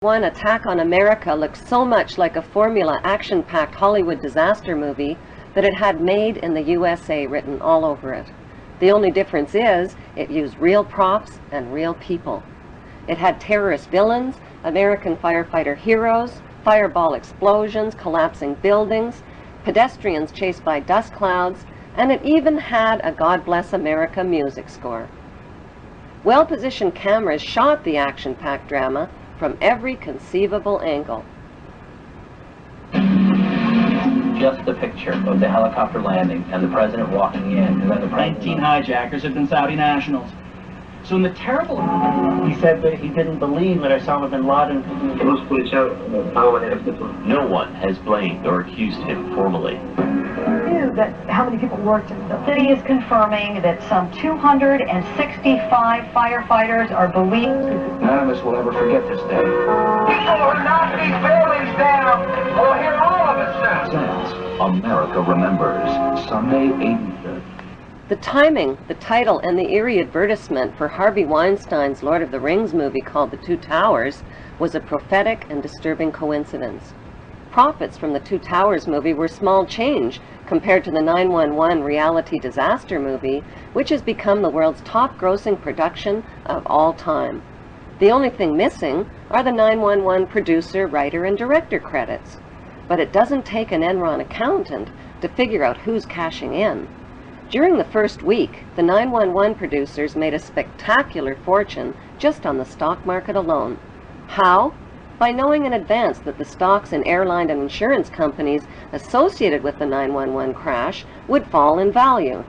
One attack on America looked so much like a formula action-packed Hollywood disaster movie that it had "Made in the USA" written all over it. The only difference is it used real props and real people. It had terrorist villains, American firefighter heroes, fireball explosions, collapsing buildings, pedestrians chased by dust clouds, and it even had a God Bless America music score. Well-positioned cameras shot the action-packed drama from every conceivable angle. Just the picture of the helicopter landing and the president walking in, and then the 19 hijackers have been Saudi nationals. So in the terrible... He said that he didn't believe that Osama bin Laden... No one has blamed or accused him formally. That how many people worked in the city is confirming that some 265 firefighters are believed. None of us will ever forget this day. People will knock these buildings down. We'll hear all of it soon. America Remembers, Sunday, 83rd. The timing, the title, and the eerie advertisement for Harvey Weinstein's Lord of the Rings movie called The Two Towers was a prophetic and disturbing coincidence. Profits from the Two Towers movie were small change compared to the 911 reality disaster movie, which has become the world's top-grossing production of all time. The only thing missing are the 911 producer, writer, and director credits. But it doesn't take an Enron accountant to figure out who's cashing in. During the first week, the 911 producers made a spectacular fortune just on the stock market alone. How? By knowing in advance that the stocks in airline and insurance companies associated with the 911 crash would fall in value.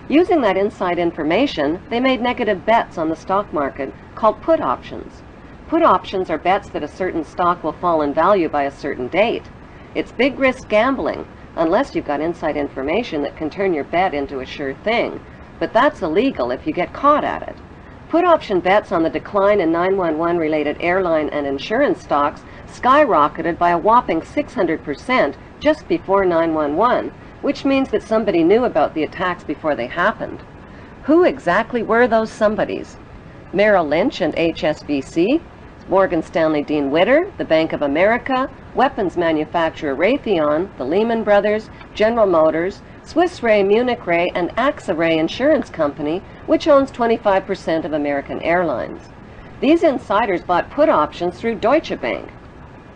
Using that inside information, they made negative bets on the stock market called put options. Put options are bets that a certain stock will fall in value by a certain date. It's big risk gambling, unless you've got inside information that can turn your bet into a sure thing. But that's illegal if you get caught at it. Put option bets on the decline in 911 related airline and insurance stocks skyrocketed by a whopping 600% just before 911, which means that somebody knew about the attacks before they happened. Who exactly were those somebodies? Merrill Lynch and HSBC, Morgan Stanley Dean Witter, the Bank of America, weapons manufacturer Raytheon, the Lehman Brothers, General Motors, Swiss Re, Munich Re, and AXA Re Insurance Company, which owns 25% of American Airlines. These insiders bought put options through Deutsche Bank.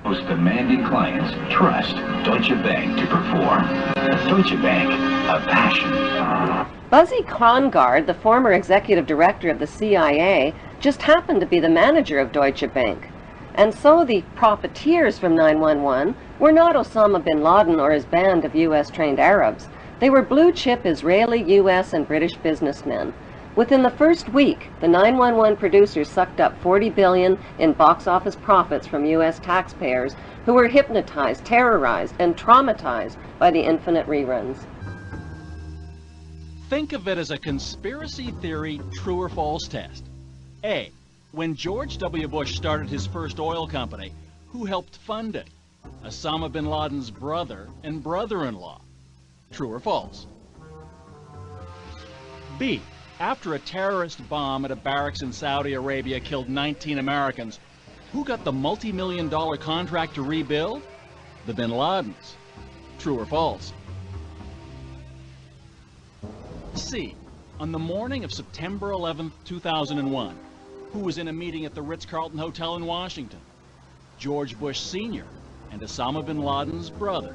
Most demanding clients trust Deutsche Bank to perform. Deutsche Bank, a passion. Buzzy Krongard, the former executive director of the CIA, just happened to be the manager of Deutsche Bank. And so the profiteers from 911 were not Osama bin Laden or his band of US-trained Arabs. They were blue-chip Israeli, US, and British businessmen. Within the first week, the 911 producers sucked up $40 billion in box office profits from US taxpayers who were hypnotized, terrorized, and traumatized by the infinite reruns. Think of it as a conspiracy theory true or false test. A. When George W. Bush started his first oil company, who helped fund it? Osama bin Laden's brother and brother-in-law. True or false? B. After a terrorist bomb at a barracks in Saudi Arabia killed 19 Americans, who got the multi-million-dollar contract to rebuild? The bin Ladens. True or false? C. On the morning of September 11, 2001, who was in a meeting at the Ritz-Carlton Hotel in Washington? George Bush Sr. and Osama bin Laden's brother.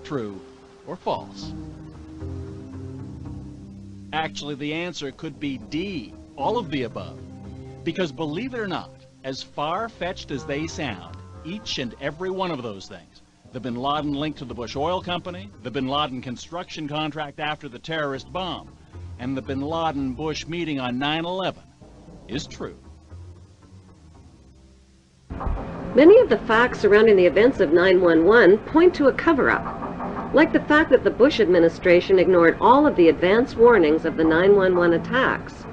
True or false? Actually, the answer could be D, all of the above. Because believe it or not, as far-fetched as they sound, each and every one of those things, the bin Laden link to the Bush Oil Company, the bin Laden construction contract after the terrorist bomb, and the bin Laden-Bush meeting on 9/11, is true. Many of the facts surrounding the events of 911 point to a cover-up, like the fact that the Bush administration ignored all of the advance warnings of the 911 attacks.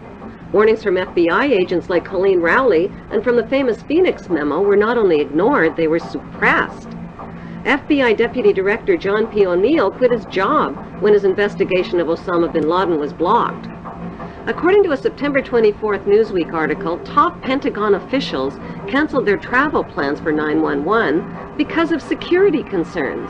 Warnings from FBI agents like Colleen Rowley and from the famous Phoenix memo were not only ignored, they were suppressed. FBI Deputy Director John P. O'Neill quit his job when his investigation of Osama bin Laden was blocked. According to a September 24th Newsweek article, top Pentagon officials canceled their travel plans for 911 because of security concerns.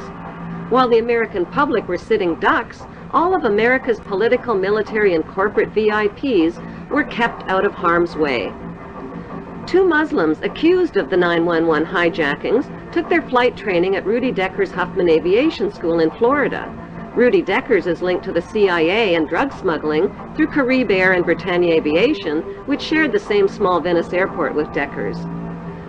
While the American public were sitting ducks, all of America's political, military, and corporate VIPs were kept out of harm's way. 2 Muslims accused of the 911 hijackings took their flight training at Rudy Decker's Huffman Aviation School in Florida. Rudy Decker's is linked to the CIA and drug smuggling through Carib Air and Britannia Aviation, which shared the same small Venice airport with Decker's.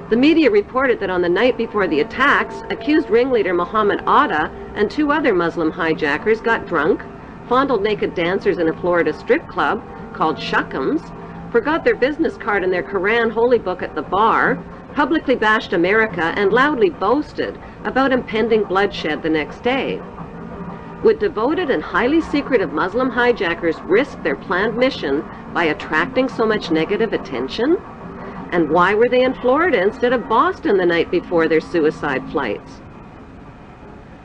The media reported that on the night before the attacks, accused ringleader Mohammed Atta and 2 other Muslim hijackers got drunk, fondled naked dancers in a Florida strip club called Shuckums, forgot their business card and their Quran holy book at the bar, publicly bashed America, and loudly boasted about impending bloodshed the next day. Would devoted and highly secretive Muslim hijackers risk their planned mission by attracting so much negative attention? And why were they in Florida instead of Boston the night before their suicide flights?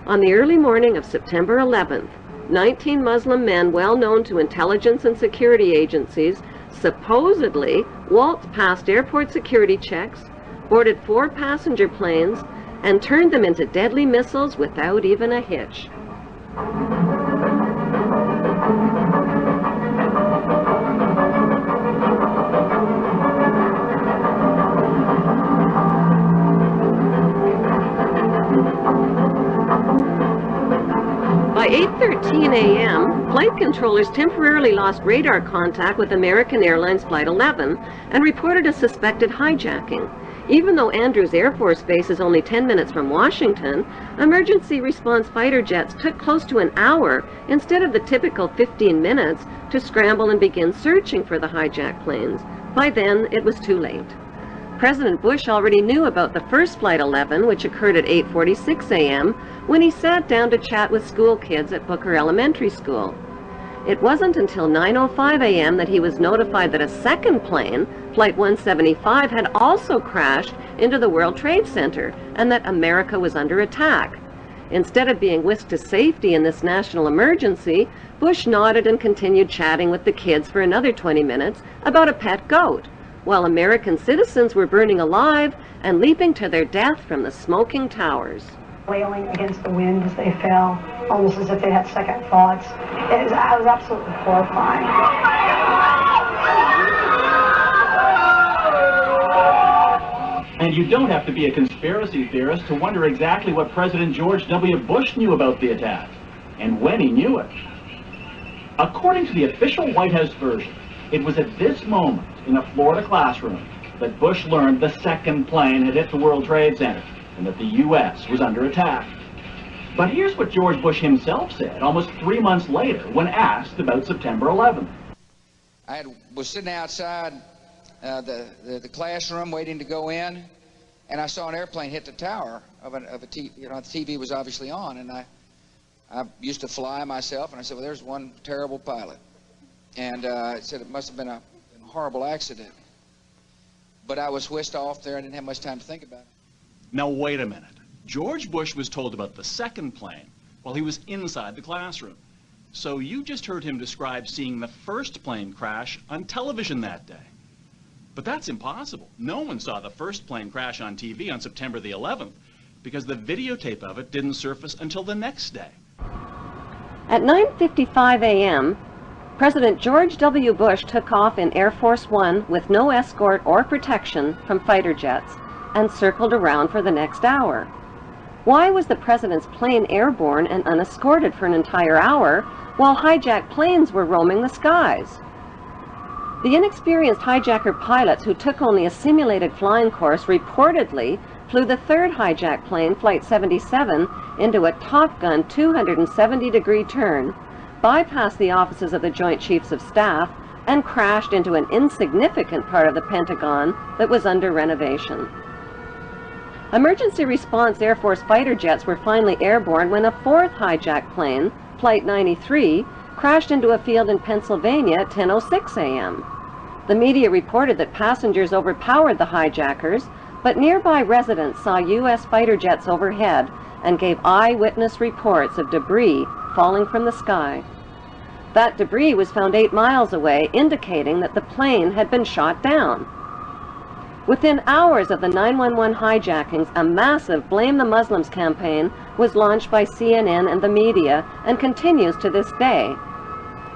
On the early morning of September 11th, 19 Muslim men well known to intelligence and security agencies supposedly waltzed past airport security checks, boarded 4 passenger planes, and turned them into deadly missiles without even a hitch. By 8:13 a.m., flight controllers temporarily lost radar contact with American Airlines Flight 11 and reported a suspected hijacking. Even though Andrews Air Force Base is only 10 minutes from Washington, emergency response fighter jets took close to an hour instead of the typical 15 minutes to scramble and begin searching for the hijacked planes. By then, it was too late. President Bush already knew about the first Flight 11, which occurred at 8:46 a.m., when he sat down to chat with school kids at Booker Elementary School. It wasn't until 9:05 a.m. that he was notified that a second plane, Flight 175, had also crashed into the World Trade Center and that America was under attack. Instead of being whisked to safety in this national emergency, Bush nodded and continued chatting with the kids for another 20 minutes about a pet goat, while American citizens were burning alive and leaping to their death from the smoking towers. Wailing against the wind as they fell, almost as if they had second thoughts. I was absolutely horrifying. And you don't have to be a conspiracy theorist to wonder exactly what President George W. Bush knew about the attack, and when he knew it. According to the official White House version, it was at this moment in a Florida classroom that Bush learned the second plane had hit the World Trade Center and that the U.S. was under attack. But here's what George Bush himself said almost 3 months later when asked about September 11th. I was sitting outside the classroom waiting to go in, and I saw an airplane hit the tower of a TV. You know, the TV was obviously on, and I used to fly myself, and I said, well, there's one terrible pilot. And I said it must have been a horrible accident. But I was whisked off there. I didn't have much time to think about it. Now wait a minute. George Bush was told about the second plane while he was inside the classroom. So you just heard him describe seeing the first plane crash on television that day. But that's impossible. No one saw the first plane crash on TV on September the 11th because the videotape of it didn't surface until the next day. At 9:55 a.m., President George W. Bush took off in Air Force One with no escort or protection from fighter jets and circled around for the next hour. Why was the president's plane airborne and unescorted for an entire hour while hijacked planes were roaming the skies? The inexperienced hijacker pilots who took only a simulated flying course reportedly flew the third hijacked plane, Flight 77, into a Top Gun 270-degree turn, bypassed the offices of the Joint Chiefs of Staff, and crashed into an insignificant part of the Pentagon that was under renovation. Emergency response Air Force fighter jets were finally airborne when a fourth hijacked plane, Flight 93, crashed into a field in Pennsylvania at 10:06 a.m. The media reported that passengers overpowered the hijackers, but nearby residents saw U.S. fighter jets overhead and gave eyewitness reports of debris falling from the sky. That debris was found 8 miles away, indicating that the plane had been shot down. Within hours of the 911 hijackings, a massive Blame the Muslims campaign was launched by CNN and the media and continues to this day.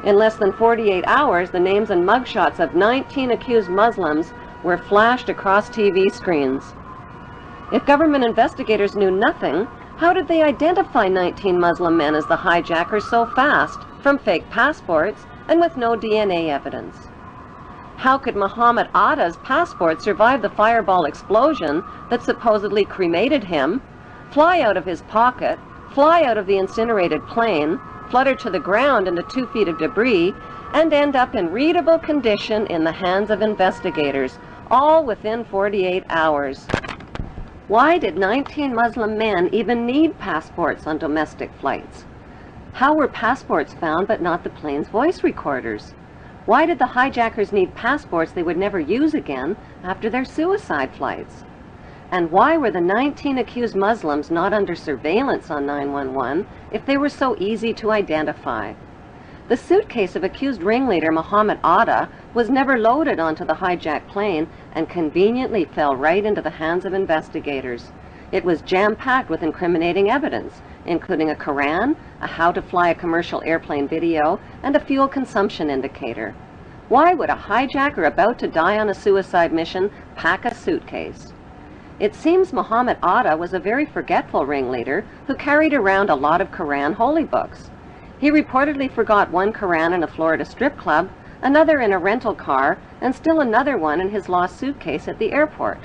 In less than 48 hours, the names and mugshots of 19 accused Muslims were flashed across TV screens. If government investigators knew nothing, how did they identify 19 Muslim men as the hijackers so fast, from fake passports and with no DNA evidence? How could Muhammad Atta's passport survive the fireball explosion that supposedly cremated him, fly out of his pocket, fly out of the incinerated plane, flutter to the ground into 2 feet of debris, and end up in readable condition in the hands of investigators, all within 48 hours? Why did 19 Muslim men even need passports on domestic flights? How were passports found but not the plane's voice recorders? Why did the hijackers need passports they would never use again after their suicide flights? And why were the 19 accused Muslims not under surveillance on 911 if they were so easy to identify? The suitcase of accused ringleader Muhammad Atta was never loaded onto the hijacked plane and conveniently fell right into the hands of investigators. It was jam-packed with incriminating evidence, including a Quran, a how to fly a commercial airplane video, and a fuel consumption indicator. Why would a hijacker about to die on a suicide mission pack a suitcase? It seems Muhammad Atta was a very forgetful ringleader who carried around a lot of Quran holy books. He reportedly forgot one Quran in a Florida strip club, another in a rental car, and still another one in his lost suitcase at the airport.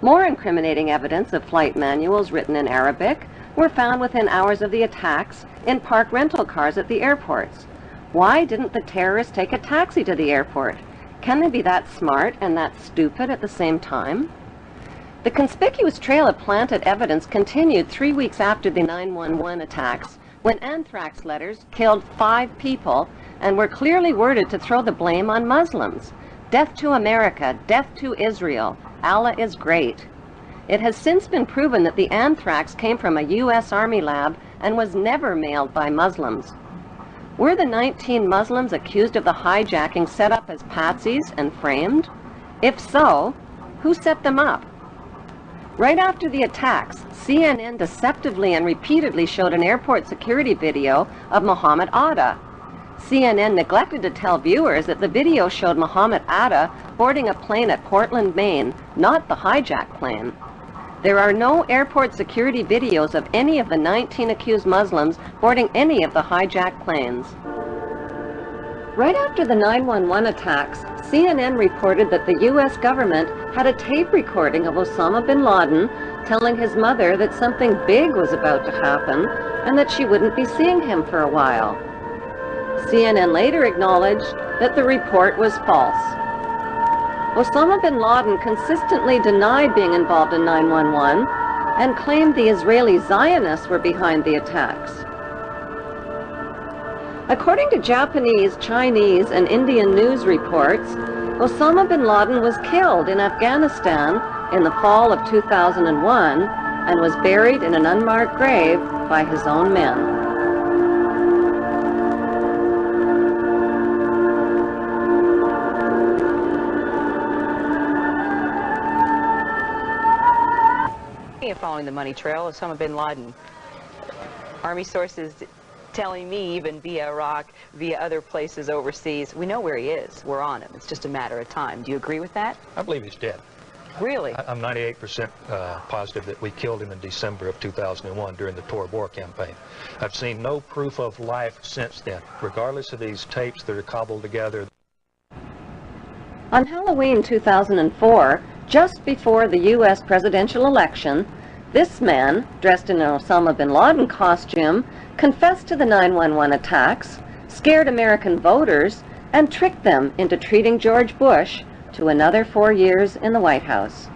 More incriminating evidence of flight manuals written in Arabic were found within hours of the attacks in parked rental cars at the airports. Why didn't the terrorists take a taxi to the airport? Can they be that smart and that stupid at the same time? The conspicuous trail of planted evidence continued 3 weeks after the 911 attacks, when anthrax letters killed 5 people and were clearly worded to throw the blame on Muslims. Death to America, death to Israel, Allah is great. It has since been proven that the anthrax came from a U.S. Army lab and was never mailed by Muslims. Were the 19 Muslims accused of the hijacking set up as patsies and framed? If so, who set them up? Right after the attacks, CNN deceptively and repeatedly showed an airport security video of Muhammad Atta. CNN neglected to tell viewers that the video showed Muhammad Atta boarding a plane at Portland, Maine, not the hijacked plane. There are no airport security videos of any of the 19 accused Muslims boarding any of the hijacked planes. Right after the 911 attacks, CNN reported that the U.S. government had a tape recording of Osama bin Laden telling his mother that something big was about to happen and that she wouldn't be seeing him for a while. CNN later acknowledged that the report was false. Osama bin Laden consistently denied being involved in 911 and claimed the Israeli Zionists were behind the attacks. According to Japanese, Chinese, and Indian news reports, Osama bin Laden was killed in Afghanistan in the fall of 2001 and was buried in an unmarked grave by his own men. Following the money trail, Osama bin Laden. Army sources telling me, even via Iraq, via other places overseas, we know where he is. We're on him. It's just a matter of time. Do you agree with that? I believe he's dead. Really? I'm 98% positive that we killed him in December of 2001 during the Tor Bor campaign. I've seen no proof of life since then, regardless of these tapes that are cobbled together. On Halloween 2004, just before the U.S. presidential election, this man, dressed in an Osama bin Laden costume, confessed to the 911 attacks, scared American voters, and tricked them into treating George Bush to another 4 years in the White House.